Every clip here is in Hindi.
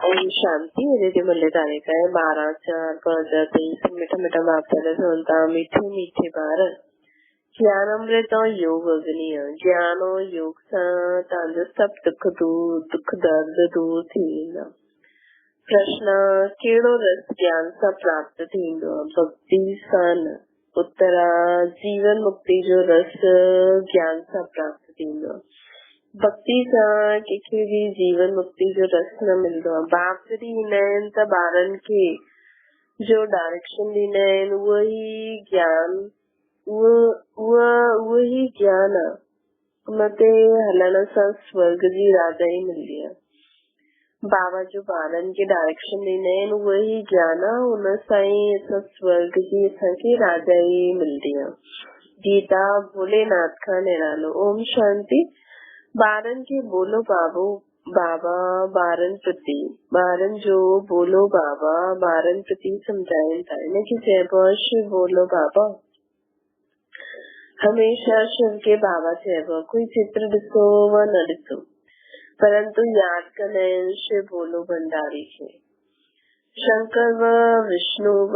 ओम शांति। मेरे मल्ले तारे का है 12/4/2023 मीठा मीठा बाप दादा सुनता मीठे मीठे बार ज्ञान अमृत योग अग्नि ज्ञान और योग सां तव्हांजो सभु दुख दर्द दूर थी वेंदा। प्रश्न कहिड़ो रस ज्ञान सां प्राप्त थींदो? भक्ति सां न। उत्तर जीवन मुक्ति जो रस ज्ञान सां प्राप्त थींदो। भक्ति सां कंहिंखे बि जीवन मुक्ति जो रस न मिलंदो आहे। बाप जॾहिं ईंदा आहिनि त ॿारनि खे जो डायरेक्शन ॾींदा आहिनि उहो ई ज्ञान उहो ई ज्ञान आहे। उन ते हलण सां स्वर्ग जी राजा ई मिलंदी आहे। बाबा जो ॿारनि खे डायरेक्शन ॾींदा आहिनि उहो ई ज्ञान आहे। उन सां ई असां स्वर्ग जी असांखे राजा ई मिलंदी आहे। गीता भोलेनाथ खां निरालो। ओम शांति। ॿारनि खे बोलो बाबा ॿारनि प्रति ॿारनि जो बोलो बाबा ॿारनि प्रति सम्झाइनि था। इनखे चइबो आहे शिव बोलो बाबा। हमेशा शिव के बाबा चइबो आहे। कोई चित्र ॾिसो व न ॾिसो परंतु यादि कंदा आहिनि शिव बोलो भंडारी खे। शंकर व विष्णु व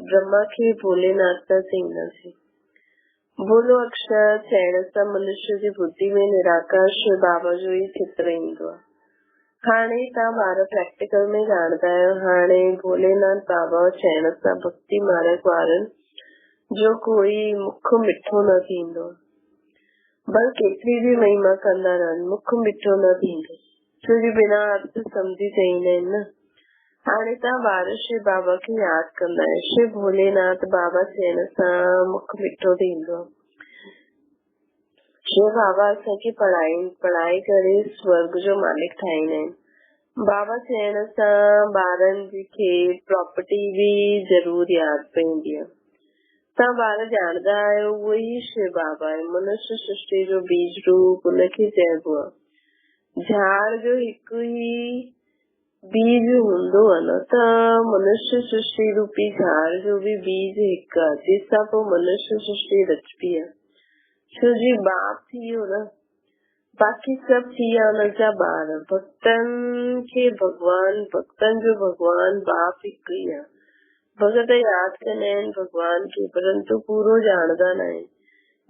ब्रह्मा खे भोलेनाथ था चईंदासीं। बोलो अक्षर चइण सां मनुष्य जी बुद्धि में निराकार शिव बाबा जो ई चित्र ईंदो आहे। हाणे तव्हां ॿार प्रैक्टिकल में ॼाणदा आहियो। हाणे भोलेनाथ बाबा चइण सां भक्ति मार्ग वारनि जो कोई मुख मिठो न थींदो। भले केतिरी बि महिमा कंदा रहनि मुख मिठो न थींदो छो जो बिना अर्थ सम्झी चईंदा आहिनि न। हाणे तव्हां ॿार शिव बाबा खे यादि कंदा आहियो। शिव भोलेनाथ बाबा चइण सां मुख मिठो थींदो। शिव बाबा असांखे पढ़ाई करे स्वर्ग जो मालिक ठाहींदा आहिनि। बाबा चइण सां ॿारनि खे प्रॉपर्टी बि जरूर यादि पवंदी आहे। तव्हां ॿार ॼाणदा आहियो उहो ई शिव बाबा आहे। मनुष्य सृष्टि जो बीज रूप उनखे चइबो आहे। झाड़ जो हिकु ई बीज हूंदो आहे न त मनुष्य सृष्टि रूपी झाड़ जो भी बीज हिकु आहे जंहिंसां पोइ मनुष्य सृष्टि रचबी आहे। छो जी बाप थी वियो न। बाक़ी सभु थी विया हुनजा ॿार। भक्तनि जो भगवान बाप हिकु ई आहे। भगत यादि कंदा आहिनि भगवान खे परंतु पूरो ॼाणदा न आहिनि।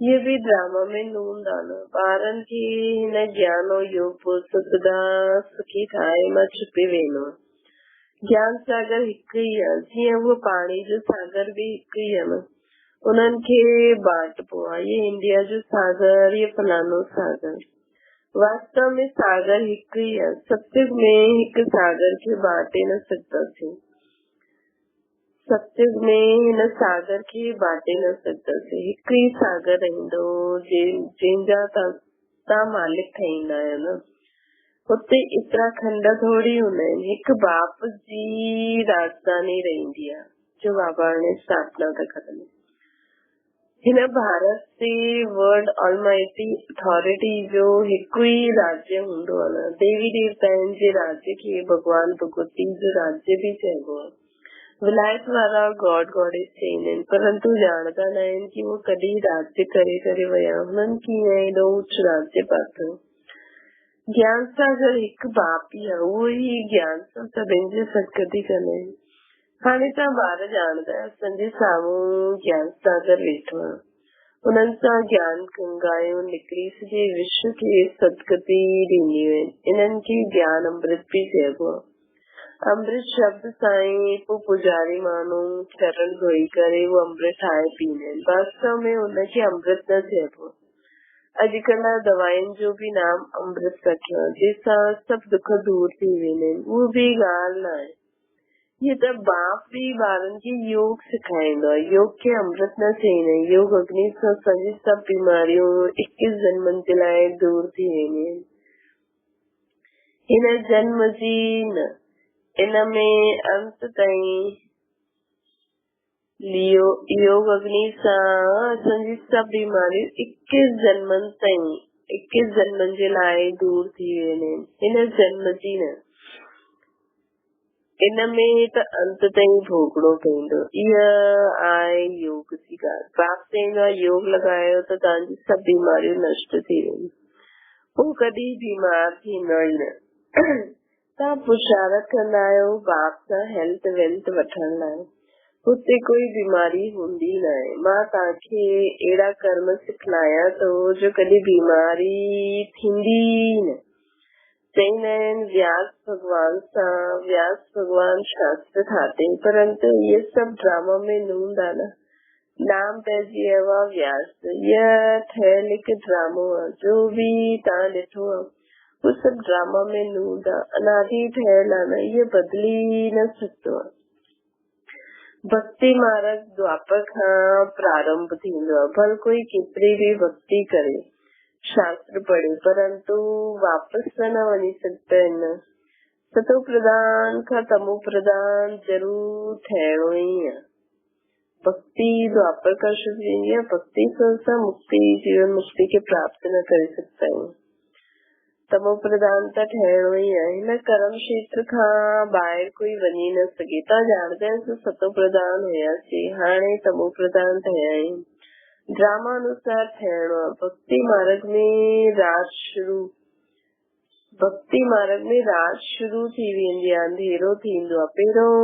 ये भी ड्रामा में नूंद आहे न। ॿारनि खे हिन ज्ञान और योग सदा सुखी ठाहे मां छुपी वेंदो। ज्ञान सागर हिकु ई आहे। जीअं उहो पाणी जो सागर भी हिकु ई आहे न। उन्हनि खे बांटबो आहे। ये इंडिया जो सागर ये फलानो सागर। वास्तव में सागर हिकु ई आहे। सत्युग में हिकु सागर खे बांटे न सघंदासीं। सत्युग में हिन सागर खे बांटे न सघंदासीं। हिकु ई सागर रहंदो जंहिंजा तव्हां मालिक ठाहींदा आहियो न। हुते एतिरा खंड थोड़ी हूंदा आहिनि। हिकु बाप जी राजधानी रहंदी आहे जो बाबा ने स्थापना था करनि। हिन भारत ते वर्ल्ड ऑलमाइटी अथॉरिटी जो हिकु ई राज्य हूंदो आहे न। देवी देवताउनि जे राज्य खे भगवान भगवती जो राज्य भी चइबो आहे। विलायत वारा गॉड गॉडेस चईंदा आहिनि परंतु ॼाणदा न आहिनि कि उहो कॾहिं राज्य करे करे विया। हुननि कीअं एॾो उच्च राज्य पातो। ज्ञान सागर हिकु बाप ई आहे। उहो ई ज्ञान सां सभिनि जी सदगति कंदा आहिनि। हाणे तव्हां ॿार ॼाणदा आहियो असांजे साम्हूं ज्ञान सागर वेठो आहे। उन्हनि सां ज्ञान गंगायूं निकिरी सॼे विश्व खे सदगति ॾींदियूं आहिनि। इन्हनि खे ज्ञान अमृत भी चइबो आहे। अमृत शब्द सां ई पोइ पुजारी माण्हू चरण धोई करे उहो अमृत ठाहे पींदा आहिनि। वास्तव में हुनखे अमृत न चइबो। अॼुकल्ह दवाइनि जो भी नाम अमृत रखियो आहे जंहिंसां सभु दुख दूर थी वेंदा आहिनि। उहो भी ॻाल्हि न आहे। ये त बाप भी ॿारनि खे योग सेखारींदो आहे। योग खे अमृत न चईंदा आहिनि। योग अग्नि सां असांजी सभु बीमारियूं 21 जन्मनि जे लाइ दूर थी वेंदियूं आहिनि। हिन जन्म जी न इन में अंत ताईं योग अग्नि सां असांजी सभु बीमारियूं 21 जन्मनि जे लाइ दूर थी वेंदियूं आहिनि। हिन जन्म जी न इन में त अंत ताईं भोगणो पवंदो। इहा आहे योग जी ॻाल्हि। बाप चईंदो आहे योग लॻायो त तव्हांजी सभु बीमारियूं नष्ट थी वेंदियूं। पोइ कॾहिं बीमार थींदो ई न। ता पुरुषारथ कंदा आहियो बाप सां हेल्थ वेल्थ वठण लाइ। हुते कोई बीमारी हूंदी न आहे। मां तव्हांखे अहिड़ा कर्म सिखलायां थो जो कॾहिं बीमारी थींदी न। चईंदा आहिनि व्यास भगवान सां व्यास भगवान शास्त्र ठाते, परंतु इहे सभु ड्रामा में न हूंदा न। नाम पइजी वियो आहे व्यास, इहा ठहियल हिकु ड्रामो आहे। जो बि तव्हां ॾिठो आहे उहो सभु ड्रामा में न हूंदा, अनादि ठहियल आहे न, इहे बदिली न सघंदो आहे। भक्ति मार्ग द्वापर खां प्रारंभ थींदो आहे। भले कोई केतिरी बि भक्ति करे, शास्त्र पढ़े, परंतु वापस न वञी सघंदा आहिनि। सतो प्रधान खां तमो प्रधान जरूर ठहिणो ई आहे। भक्ति द्वापर का शुरू थींदी आहे। भक्ति सां मुक्ति जीवन मुक्ति के प्राप्त न करे सघंदा आहियूं। तमो प्रधान त ठहिणो ई आहे। हिन कर्म क्षेत्र खां ॿाहिरि कोई वञी न सघे। तव्हां ॼाणदा आहियो सतो प्रधान हुयासीं, हाणे तमो प्रधान ठहिया आहियूं। ड्रामा अनुसार ठहिणो आहे। भक्ति मार्ग में रात शुरू थी वेंदी आहे, अंधेरो थींदो आहे। पहिरियों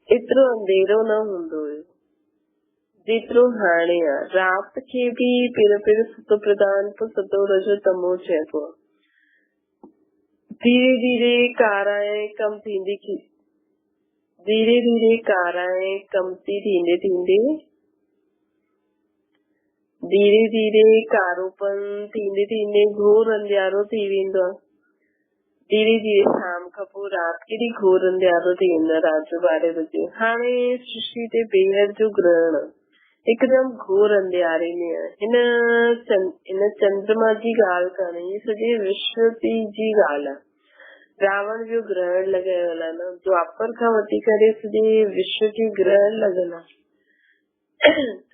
एतिरो अंधेरो न हूंदो हुयो जेतिरो हाणे आहे। रात खे बि पहिरियों सतो प्रधान पोइ सतो रजो तमो चइबो आहे। धीरे धीरे काराएं कमती धीरे धीरे कारोपन थींदे घोर अंधियारो थी वेंदो आहे। धीरे धीरे शाम खां पोइ राति केॾी घोर अंधियारो थी वेंदो आहे, राति जो 12 बजे। हाणे सृष्टि ते ॿेहर जो ग्रहण हिकदमि घोर अंधियारे में आहे। हिन चंद्रमा जी ॻाल्हि कान्हे, हीअ सॼे विश्व जी ॻाल्हि आहे। रावण जो ग्रहण लॻियल आहे न, द्वापर खां वठी करे सॼे विश्व जी ग्रहण लॻल आहे।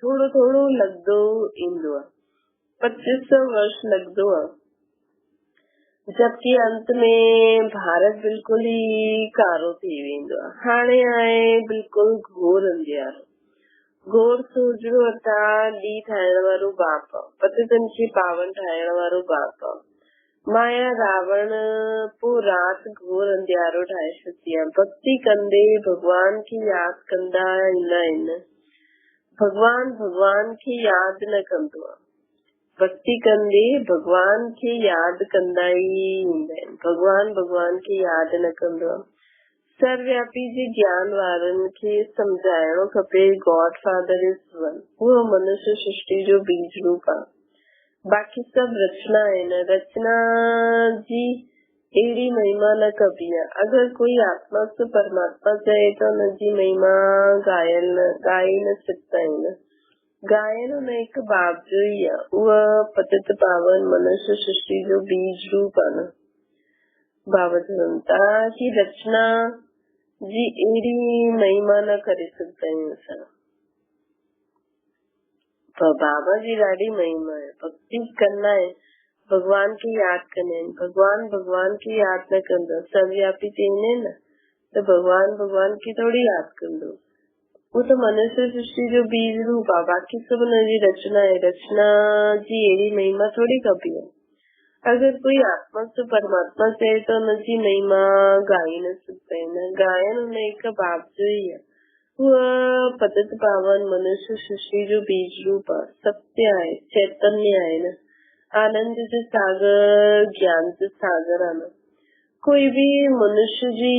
थोरो थोरो लॻंदो ईंदो आहे, 2500 वर्ष लॻंदो आहे, जबकि अंत में भारत बिल्कुल ही कारो थी वेंदो आहे। हाणे आहे बिल्कुल घोर अंधियारो। घोर सूरजो अर्थात ॾींहुं ठाहिण वारो बाप आहे, पतितनि खे पावन ठाहिण वारो बाप आहे। माया रावण पोइ राति घोर अंधियारो ठाहे छॾी आहे। भक्ति कंदे भगवान खे यादि कंदा ईंदा आहिनि। भगवान खे यादि न कंदो आहे। भक्ति कंदे भगवान खे यादि कंदा ई ईंदा आहिनि। भगवान खे यादि न कंदो आहे। सर्वव्यापी जे ज्ञान वारनि खे सम्झाइणो खपे गॉड फादर इज वन। उहो मनुष्य सृष्टि जो बीज रूप आहे। बाक़ी सभु रचना आहिनि। रचना जी अहिड़ी महिमा न कबी आहे। अगरि कोई आत्मा से परमात्मा चए तो हुनजी महिमा ॻाए न सघंदा आहिनि। गायन हुन हिकु बाप जो ई आहे। उहा पतित पावन मनुष्य सृष्टि जो बीज रूप आहे न। बाबा चवनि था कि रचना जी अहिड़ी महिमा न करे सघंदा आहियूं असां। पर बाबा जी ॾाढी महिमा आहे। भक्ति कंदा आहिनि, भगवान खे यादि कंदा आहिनि। भगवान खे यादि न कंदो, सर्वव्यापी चईंदा आहिनि न, त भगवान खे थोड़ी यादि कंदो। वो तो मनुष्य सृष्टि जो बीज रूप आहे। बाक़ी सभु हुनजी रचना आहे। रचना जी अहिड़ी महिमा थोड़ी कबी आहे। अगरि कोई आत्मा से परमात्मा चए तो हुनजी महिमा ॻाए न सघंदा आहिनि। गायन हुन हिकु बाप जो ई आहे। उहा पतित पावन मनुष्य सृष्टि जो बीज रूप आहे। सत्य आहे, चैतन्य आहे न, आनंद जो सागर, ज्ञान जो सागर आहे न। कोई भी मनुष्य जी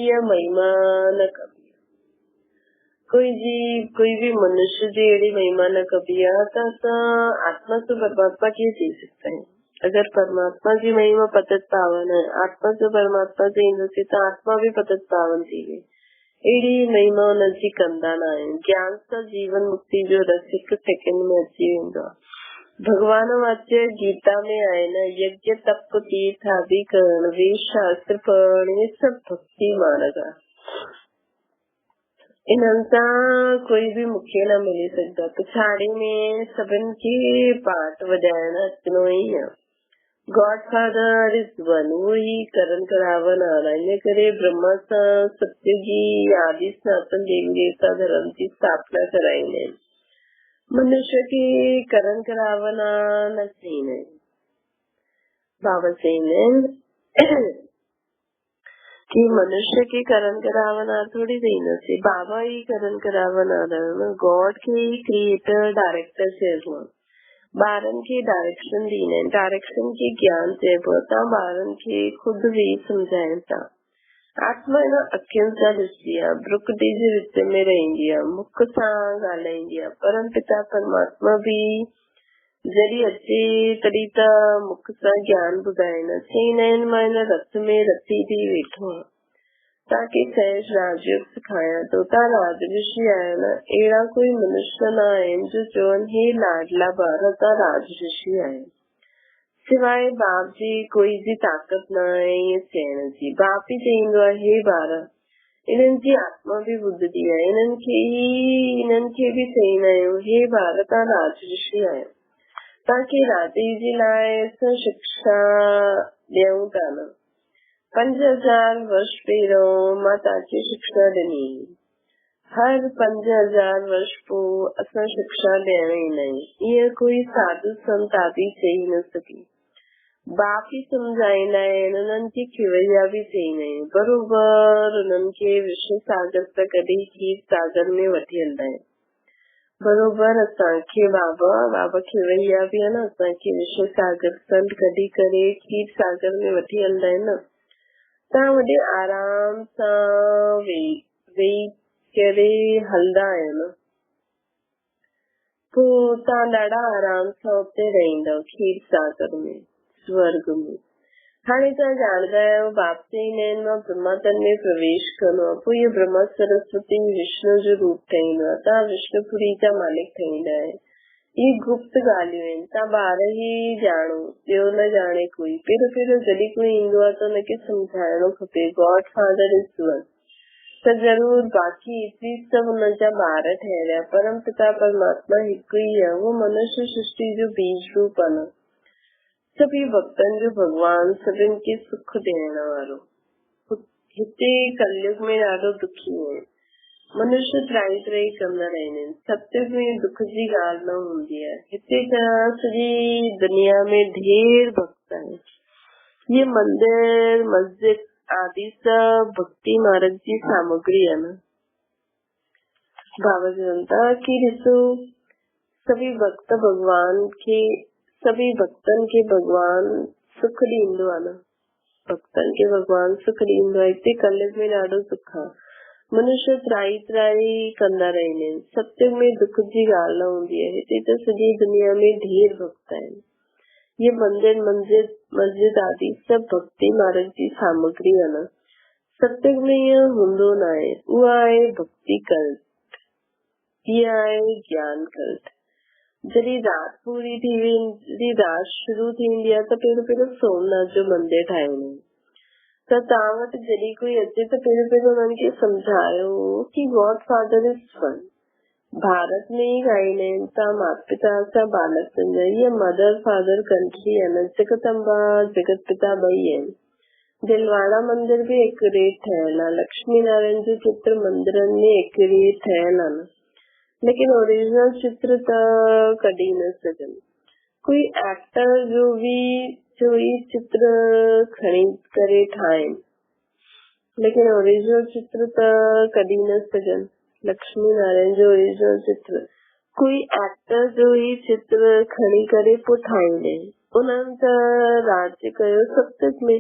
या महिमा न कबी। कोई भी मनुष्य जी अहिड़ी महिमा न कबी आहे त असां आत्मा से परमात्मा कीअं चई सघंदा आहियूं। अगरि परमात्मा जी महिमा पतित पावन है, आत्मा से परमात्मा चईंदासीं त आत्मा भी पतित पावन थी वई। अहिड़ी महिमा हुनजी कंदा न आहियूं। ज्ञान सां जीवन मुक्ति जो रस हिकु सेकेंड में अची वेंदो आहे। भगवान वाच्य गीता में आहे न, यज्ञ तप तीर्थ आदि करण, वेद शास्त्र पढ़ण, ये सभु भक्ति मार्ग आहे। इन्हनि सां कोई भी मूंखे न मिली सघंदा। पिछाड़ी में सभिनि खे पाठ वॼाइण अचणो ई आहे। गॉड फादर इज वन, उहो ई करण करावन आहे। इन करे ब्रह्मा सां सत्य जी आदि सनातन देवी देवता धर्म जी स्थापना कराईंदा आहिनि। मनुष्य खे करण करावन न चईंदा आहिनि। बाबा चईंदा आहिनि कि मनुष्य के करण करावनार थोड़ी देन से बाबा ही करण करावनार गॉड के क्रिएटर डायरेक्टर से बारन के डायरेक्शन दीने डायरेक्शन के ज्ञान से बोता बारन के खुद भी समझाया आत्मा न अक्यंसा दृष्टिया ब्रुक डीज वित्त में रहेंगिया मुख सा गालेंगिया परम पिता परमात्मा भी जरी अच्छी तरीता मुख सा ज्ञान बुधाए न नयन मायन रथ में रथी थी वेठो ताकि सहज राजयोग सिखाया तो राज ऋषि आया न एड़ा कोई मनुष्य न आए जो चोन ही लाडला बारता राज ऋषि आए सिवाय बाप जी कोई जी ताकत न आए ये चैन जी बाप ही चेंदो हे बारा इनन जी आत्मा भी बुद्ध दिया इनन के भी चैन आयो हे भारता राज ऋषि आयो ताकि राधे जी लाए शिक्षा देऊ ताना 5000 वर्ष पहिरो माता की शिक्षा ॾिनी हर 5000 वर्ष पो असां शिक्षा ॾियण ई नहीं ये कोई साधु संत आदि चई न सकी बाप ही समझाईंदा आहिनि उन्हनि खे खिवैया बि चईंदा आहिनि बरोबर उन्हनि खे विश्व सागर त कॾहिं खीर सागर में वठी हलंदा आहिनि बरोबर असांखे बाबा खिवैया बि आहे न असांखे विश्व सागर संत कढी करे खीर सागर में वठी हलंदा आहिनि न तव्हां वॾे आराम सां वेही करे हलंदा आहियो न पोइ तव्हां ॾाढा आराम सां उते रहंदव खीर सागर में स्वर्ग में हाणे तव्हां ॼाणंदा आहियो बाप चईंदा आहिनि मां ब्रह्मा तन में प्रवेश करणो आहे पोइ इहो ब्रह्मा सरस्वती विष्णु जो रूप ठहींदो आहे तव्हां विष्णुपुरी जा मालिक ठहींदा आहियो इहे गुप्त ॻाल्हियूं आहिनि तव्हां ॿार ई ॼाणो ॿियो न ॼाणे कोई पहिरियों जॾहिं कोई ईंदो आहे त हुनखे सम्झाइणो खपे गॉड फादर इज वन त ज़रूर बाक़ी एतिरी सभु हुनजा ॿार ठहिया परम पिता परमात्मा हिकु ई आहे उहो मनुष्य सृष्टि जो बीज रूप आहे न सभी भक्तन जो भगवान सभिनि खे सुख ॾियण वारो हिते कलयुग में ॾाढो दुखी आहे मनुष्य त्राही कंदा रहंदा आहिनि सत्य में दुख जी ॻाल्हि न हूंदी आहे हिते त सॼी दुनिया में ढेर भक्त आहिनि ये मंदिर मस्जिद आदि सब भक्ति मार्ग जी सामग्री आहे न बाबा चवनि था कि ॾिसो सभी भक्तन के भगवान सुख ॾींदो आहे न भक्तन के भगवान सुख ॾींदो आहे हिते कलयुग में ॾाढो सुख आहे मनुष्य त्राही कंदा रहंदा आहिनि सत्य में दुख जी ॻाल्हि न हूंदी आहे हिते त सॼी दुनिया में ढेर भक्त आहिनि ये मंदिर मस्जिद आदि सब भक्ति मार्ग जी सामग्री आहे न सत्य में ईअं हूंदो न आहे उहा आहे भक्ति कल्ट इहा आहे ज्ञान कल्ट जॾहिं रात पूरी थी वेंदी रात शुरू थींदी आहे त पहिरियों सोमनाथ जो मंदिर ठाहींदा आहिनि त तव्हां वटि जॾहिं कोई अचे त पहिरियों हुननि खे सम्झायो कि God father is one Bharat में ई ॻाईंदा आहिनि तव्हां माता पिता सां बालक सम्झायो इहा मदर फादर कंट्री आहे न जगदम्बा जगत पिता ॿई आहिनि दिलवाड़ा मंदिर बि एक्यूरेट ठहियल आहे लक्ष्मी नारायण जो चित्र मंदिरनि में एक्यूरेट ठहियल आहे न लेकिन ओरिजिनल चित्र त कढी न सघनि कोई एक्टर जो ई चित्र खणी करे ठाहिनि लेकिन ओरिजिनल चित्र त कढी न सघनि लक्ष्मी नारायण जो ओरिजिनल चित्र कोई एक्टर जो ई चित्र खणी करे पोइ ठाहींदे उन्हनि त राज्य कयो सप्तक में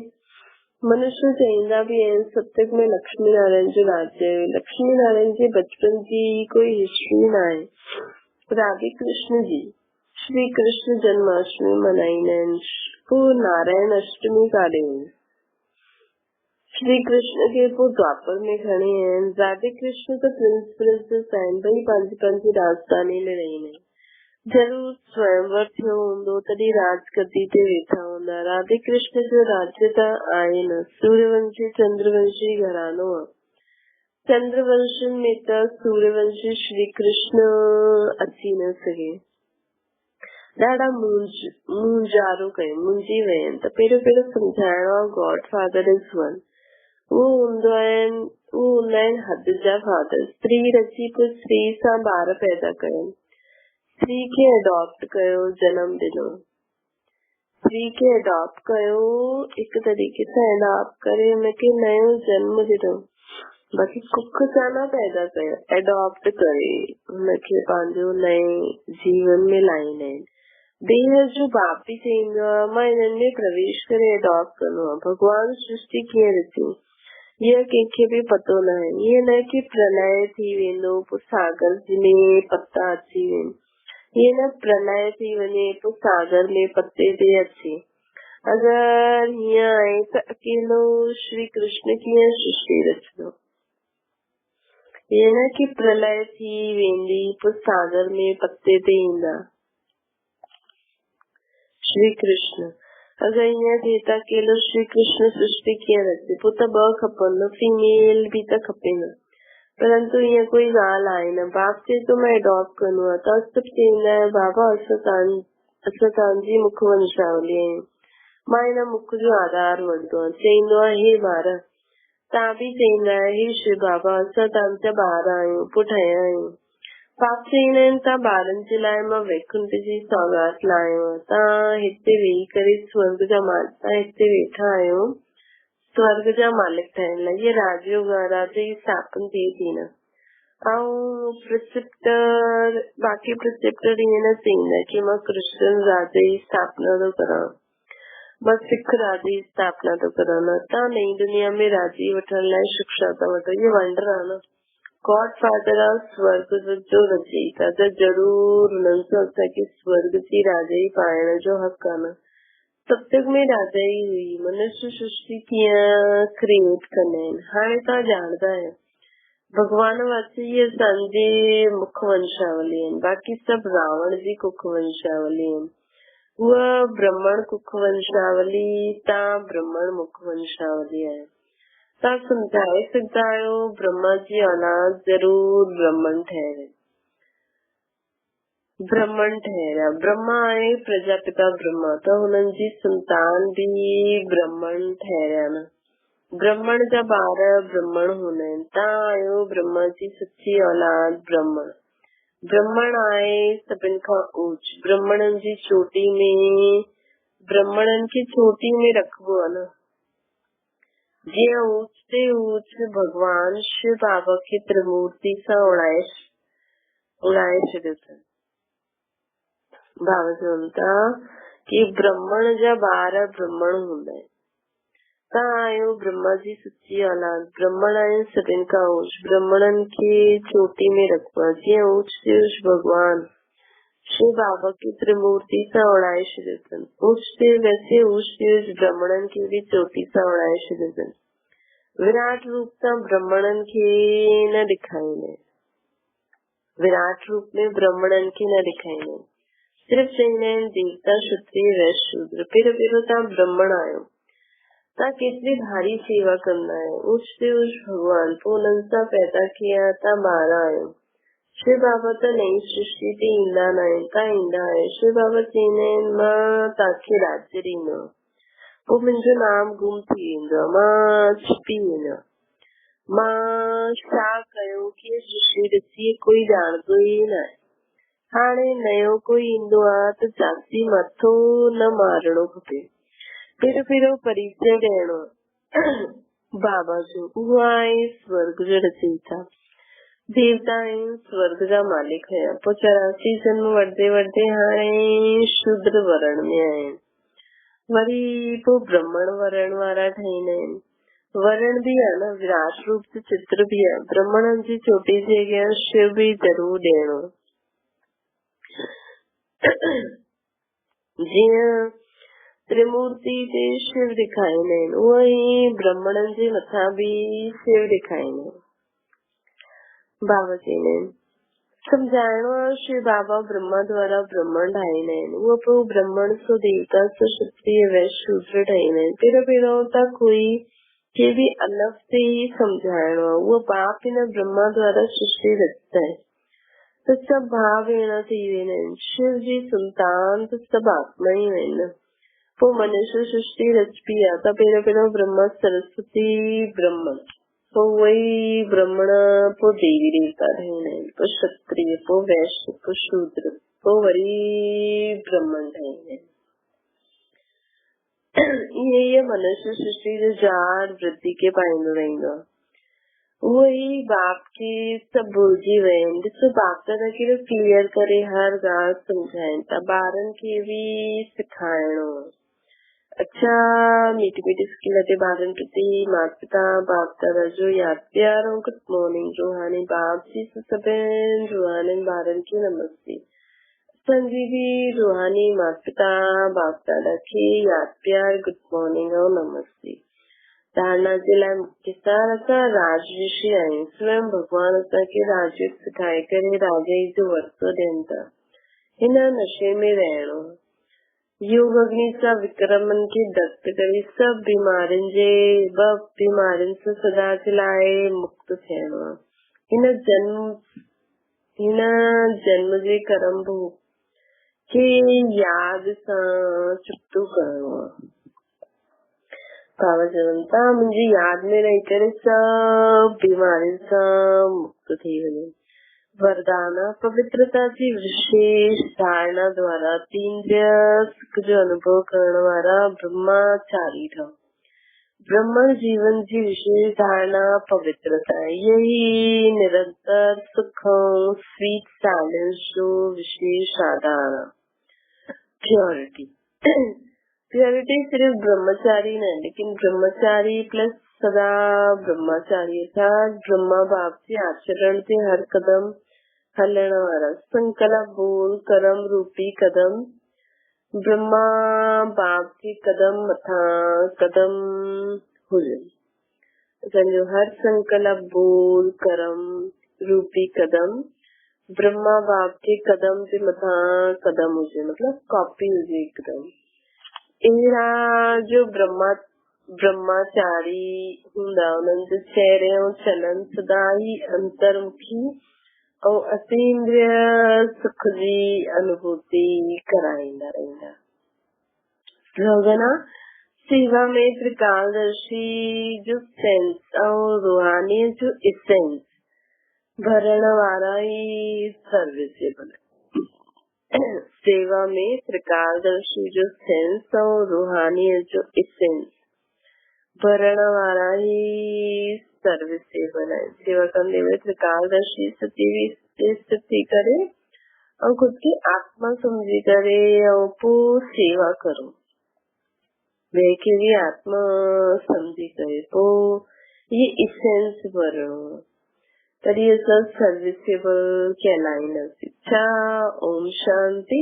मनुष्य चईंदा भी आहिनि सत्युग में लक्ष्मी नारायण जो राज्य लक्ष्मी नारायण जे बचपन जी कोई हिस्ट्री न आहे राधे कृष्ण जी श्री कृष्ण जन्माष्टमी मनाईंदा आहिनि पोइ नारायण अष्टमी काॾे श्री कृष्ण खे पोइ द्वापर में खणी आहिनि राधे कृष्ण त प्रिंसेस आहिनि भई पंहिंजी राजधानी में रहंदा आहिनि जरूर स्वयंवर थियो हूंदो तॾहिं राजगद्दी ते वेठा हूंदा राधे कृष्ण जो राज्य त आहे न सूर्यवंशी चंद्रवंशी घरानो आहे चंद्रवंशन में त सूर्यवंशी श्री कृष्ण अची न सघे ॾाढा मुंझारो कयो मुंझी विया आहिनि त पहिरियों सम्झाइणो आहे गॉड फादर इज वन उहो हूंदा आहिनि हद जा फादर स्त्री रची पोइ स्त्री सां ॿार पैदा कयो स्त्री खे अडॉप्ट कयो जनम ॾिनो स्त्री खे एडॉप्ट कयो, एक तरीक़े सां एडॉप्ट करे उनखे नयो जन्म ॾिनो, बाक़ी कुख सां न पैदा कयो, एडॉप्ट करे उनखे पंहिंजो नए जीवन में लाईंदा आहिनि। देह जो बाप बि चईंदो आहे मां हिननि में प्रवेश करे एडॉप्ट कंदो आहे। भगवान सृष्टि कीअं ॾिठी इहा कंहिंखे बि पतो न आहे। ईअं न की प्रलय थी वेंदो पोइ सागर में पता अची वेंदा, ईअं न प्रलय थी वञे पोइ सागर में पते ते अचे। अगरि हीअं आहे त अकेलो श्री कृष्ण कीअं सृष्टि रचंदो। ईअं न की प्रलय थी वेंदी पोइ सागर में पते ते ईंदा श्री कृष्ण। अगर ईअं थिए त अकेलो श्री कृष्ण सृष्टि कीअं रचे, पोइ त ॿ खपनि, फीमेल बि त खपे न, परंतु ईअं कोई ॻाल्हि आहे न। बाप चए थो मां एडॉप्ट कंदो आहे त सभु चईंदा आहिनि बाबा असां तव्हांजी मुख वंशावली आहियूं, मां हिन मुख जो आधार वठंदो आहियां। चईंदो आहे हे ॿार, तव्हां बि चईंदा आहियो हे शिव बाबा असां तव्हांजा ॿार आहियूं पोइ ठहिया आहियूं। पाप चईंदा आहिनि तव्हां ॿारनि जे लाइ मां वैकुंठ जी सौगात लायो आहे, तव्हां हिते वेही करे स्वर्ग जा मालिक, तव्हां हिते वेठा आहियो स्वर्ग जा मालिक ठहिण लाइ। इहे राजयोग राजा जी स्थापना थिए थी न। ऐं प्रिसिप्टर बाक़ी प्रिसिप्टर ईअं न चईंदा की मां कृष्ण राजा जी स्थापना थो करां, मां सिख राजा जी स्थापना थो करां। न, तव्हां नई दुनिया में राजी वठण लाइ शिक्षा था वठो, इहे वंडर आहे न। गॉड फादर ऑफ स्वर्ग जो रचयिता त जरूर उन्हनि सां असांखे स्वर्ग जी राजा ई पाइण जो हक़ आहे न। सप्तक में राजा ई हुई। मनुष्य सृष्टि कीअं क्रिएट कंदा आहिनि हाणे तव्हां ॼाणदा आहियो। भगवान वाची इहे असांजी मुख वंशावली आहिनि, बाक़ी सभु रावण जी कुख वंशावली आहिनि। उहा ब्राह्मण कुख वंशावली तव्हां ब्राह्मण मुख वंशावली आहे। तव्हां सम्झाए सघंदा आहियो ब्रह्मा जी औलाद जरूर ब्राह्मण ठहरे, ब्राह्मण ठहरिया। ब्रह्मा आहे प्रजापिता ब्रह्मा, त हुननि जी संतान बि ब्राह्मण ठहरिया न। ब्राह्मण जा ॿार ब्राह्मण हूंदा आहिनि। तव्हां आहियो ब्रह्मा जी सच्ची औलाद ब्राह्मण। ब्राह्मण आहे सभिनि खां ऊच, ब्राह्मणनि जी चोटी में, ब्राह्मणनि खे चोटी में रखबो आहे न। जीअं ऊच ते ऊच भगवान शिव बाबा खे त्रिमूर्ति सां उड़ाए छॾियो अथनि। बाबा चवनि था कि ब्राह्मण जा ॿार ब्राह्मण हूंदा आहिनि। तव्हां आहियो ब्रह्मा जी सच्ची औलाद, ब्राह्मण आहिनि सभिनि खां ऊच, ब्राह्मणनि खे चोटी में रखबो आहे। जीअं ऊच ते ऊच भगवान शिव बाबा खे त्रिमूर्ति सां उड़ाए छॾियो अथनि। ऊच ते वैसे ऊच ते ऊच ब्राह्मणनि खे बि चोटी सां उड़ाए छॾियो अथनि। विराट रूप सां ब्राह्मणनि खे न ॾेखारींदा, विराट रूप में ब्राह्मणनि खे न ॾेखारींदा, सिर्फ़ु चईंदा आहिनि देवता क्षत्रिय वैश्य शूद्र। पहिरियों तव्हां ब्राह्मण आहियो, तव्हां केतिरी भारी सेवा कंदा आहियो। ऊच ते ऊच भगवान पोइ उन्हनि सां पैदा किया, तव्हां ॿार आहियो। शिव बाबा त नई सृष्टि ते ईंदा न आहिनि, तव्हां ईंदा आहियो। शिव बाबा चईंदा आहिनि मां तव्हांखे राज्य ॾींदो, पोइ मुंहिंजो नाम गुम थी वेंदो, मां छिपी वेंदो, मां छा कयो कीअं सृष्टि ॾिसी कोई ॼाणदो ई न आहे। हाणे नयो कोई ईंदो आहे त जाती मथो न मारणो खपे, पहिरियों परिचय ॾियणो बाबा जो। उहो आहे स्वर्ग जो रचयिता। देवता आहिनि स्वर्ग जा मालिक हुया, पोइ 84 जन्म वठदे वठदे हाणे शूद्र वर्ण में आहिनि, वरी पोइ ब्राह्मण वर्ण वारा ठहींदा आहिनि। वर्ण बि आहे न, विराट रूप जो चित्र बि आहे। ब्राह्मणनि जी चोटी जे अॻियां शिव बि ज़रूर ॾियणो। जीअं त्रिमूर्ति ते शिव ॾेखारींदा आहिनि, उहो ई ब्राह्मणनि जे मथां बि शिव ॾेखारींदा आहिनि। बाबा चईंदा आहिनि सम्झाइणो आहे शिव बाबा ब्रह्मा द्वारा ब्राह्मण ठाहींदा आहिनि, उहो पोइ ब्राह्मण सो देवता सो क्षत्रिय वैश्य शूद्र ठाहींदा आहिनि। पहिरियों त कोई खे बि अलॻि से ई सम्झाइणो आहे। उहो बाप हिन ब्रह्मा द्वारा सृष्टि रचंदा आहिनि त सभु भाउ भेण थी वेंदा आहिनि। शिव जी संतान त सभु आत्मा ई आहिनि। पोइ मनुष्य सृष्टि रचबी आहे त पहिरियों ब्रह्मा सरस्वती ब्रह्मन, पोइ उहे ब्राह्मण, पोइ देवी देवता ठहींदा आहिनि, पोइ क्षत्रिय, पोइ वैश्य, पोइ शूद्र, पोइ वरी ब्राह्मण ठहींदा आहिनि। ये मनुष्य सृष्टि जो जार वृद्धि के पाइंदो रहेंगे वही बाप की सब भूलजी वहन जिससे बाप दादा की क्लियर करे हर बात समझाएं तब बारन की भी सिखाएं। अच्छा मीठी मीठी स्किलते बारन प्रति माता पिता बाप दादा जो याद प्यार गुड मॉर्निंग रूहानी बाप जी से सबेन रूहानी बारन की नमस्ते संजीवी रूहानी माता पिता बाप दादा की याद प्यार गुड मॉर्निंग और नमस्ते धारणा जिला मुख्य सार असा राज ऋषि आहे स्वयं भगवान असा की राजयुग सिखाए करे राजा जो वर्षो देंता हिन नशे में रहणो योग अग्नि सा विक्रमन की दस्त करी सब बीमारिन से सदा चलाए मुक्त थियणो हिन जन्म जे कर्म भोग के याद सा चुप्तू करणो पावजनता मुझे याद में रही करे सब बीमारी से मुक्त थी वने वरदाना पवित्रता की विशेष धारणा द्वारा तीन सुख जो अनुभव करने वाला ब्रह्मचारी था। ब्रह्म जीवन की विशेष धारणा पवित्रता यही निरंतर सुख स्वीट साइलेंस जो विशेष आधार प्योरिटी प्योरिटी सिर्फ ब्रह्मचारी नहीं लेकिन ब्रह्मचारी प्लस सदा ब्रह्मचारी अर्थात ब्रह्मा बाप के आचरण से हर कदम हलण वाला संकल्प बोल कर्म रूपी कदम ब्रह्मा बाप के कदम मथा कदम हुए जो हर संकल्प बोल कर्म रूपी कदम ब्रह्मा बाप के कदम से मथा कदम हुए मतलब कॉपी हुई एकदम इरा जो ब्रह्मचारी हुंदा उन्हनि जो चेहरे और चलन सदा ही अंतर्मुखी और अतीन्द्रिय सुख जी अनुभूति कराईंदा रहंदा रोगना सेवा में त्रिकालदर्शी जो सेंस और रूहानी जो इसेंस भरण वाला ही सर्विसेबल सेवा में त्रिकालदर्शी जो सेंस और रूहानी जो इसेंस भरण वाला ही सर्विसेबल है। सेवा करने में त्रिकालदर्शी स्थिति करे और खुद की आत्मा समझी करे और पो सेवा करो वे की भी आत्मा समझी करे तो ये इसेंस भरणो तरी सब सर्विसेबल कहलाइन शिक्षा। ओम शांति।